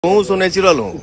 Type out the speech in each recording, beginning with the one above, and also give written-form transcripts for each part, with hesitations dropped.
हूँ so natural हूँ,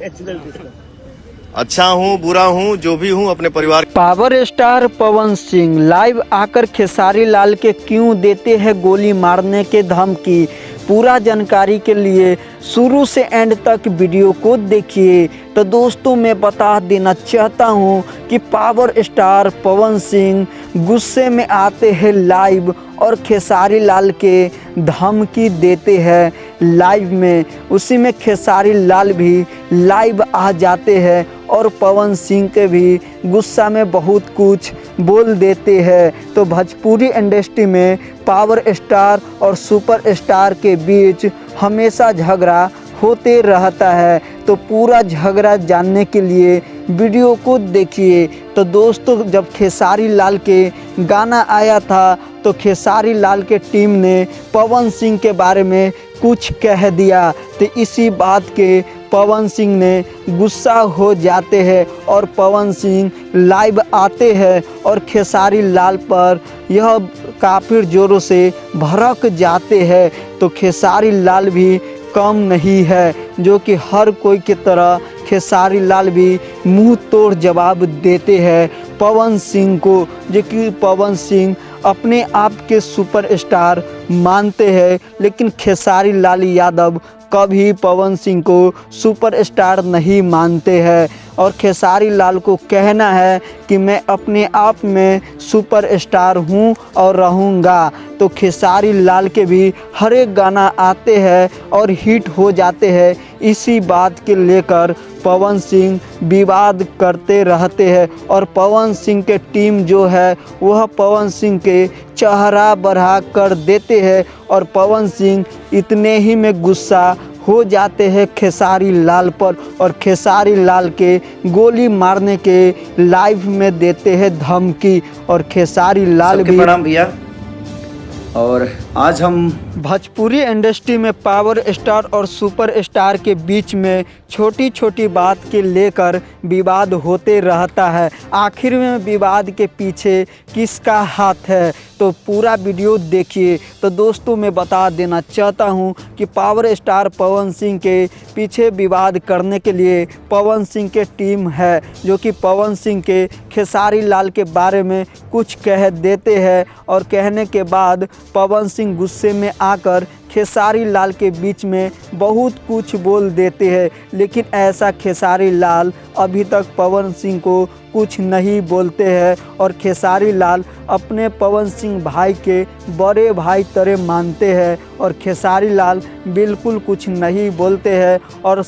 अच्छा हूँ बुरा हूँ जो भी हूँ अपने परिवार। Power star Pawan Singh live आकर खेसारी लाल के क्यों देते हैं गोली मारने के धमकी। पूरा जानकारी के लिए शुरू से एंड तक वीडियो को देखिए। तो दोस्तों मैं बता देना चाहता हूं कि पावर स्टार पवन सिंह गुस्से में आते हैं लाइव और खेसारी लाल के धमकी देते हैं लाइव में। उसी में खेसारी लाल भी लाइव आ जाते हैं और पवन सिंह के भी गुस्सा में बहुत कुछ बोल देते हैं। तो भोजपुरी इंडस्ट्री में पावर स्टार और सुपर स्टार के बीच हमेशा झगड़ा होते रहता है। तो पूरा झगड़ा जानने के लिए वीडियो को देखिए। तो दोस्तों जब खेसारी लाल के गाना आया था तो खेसारी लाल के टीम ने पवन सिंह के बारे में कुछ कह दिया। तो इसी बात के पवन सिंह ने गुस्सा हो जाते हैं और पवन सिंह लाइव आते हैं और खेसारी लाल पर यह काफ़ी ज़ोरों से भड़क जाते हैं। तो खेसारी लाल भी कम नहीं है, जो कि हर कोई की तरह खेसारी लाल भी मुंह तोड़ जवाब देते हैं पवन सिंह को, जो कि पवन सिंह अपने आप के सुपरस्टार मानते हैं। लेकिन खेसारी लाल यादव कभी पवन सिंह को सुपरस्टार नहीं मानते हैं और खेसारी लाल को कहना है कि मैं अपने आप में सुपरस्टार हूं और रहूंगा। तो खेसारी लाल के भी हर एक गाना आते हैं और हिट हो जाते हैं। इसी बात के लेकर पवन सिंह विवाद करते रहते हैं और पवन सिंह के टीम जो है वह पवन सिंह के चेहरा बढ़ा कर देते हैं और पवन सिंह इतने ही में गुस्सा हो जाते हैं खेसारी लाल पर और खेसारी लाल के गोली मारने के लाइव में देते हैं धमकी। और खेसारी लाल भी प्रणाम भैया। और आज हम भोजपुरी इंडस्ट्री में पावर स्टार और सुपर स्टार के बीच में छोटी छोटी बात के लेकर विवाद होते रहता है। आखिर में विवाद के पीछे किसका हाथ है, तो पूरा वीडियो देखिए। तो दोस्तों मैं बता देना चाहता हूं कि पावर स्टार पवन सिंह के पीछे विवाद करने के लिए पवन सिंह के टीम है, जो कि पवन सिंह के खेसारी लाल के बारे में कुछ कह देते हैं और कहने के बाद पवन सिंह गुस्से में आकर खेसारी लाल के बीच में बहुत कुछ बोल देते हैं। लेकिन ऐसा खेसारी लाल अभी तक पवन सिंह को कुछ नहीं बोलते हैं और खेसारी लाल अपने पवन सिंह भाई के बड़े भाई तरह मानते हैं और खेसारी लाल बिल्कुल कुछ नहीं बोलते हैं और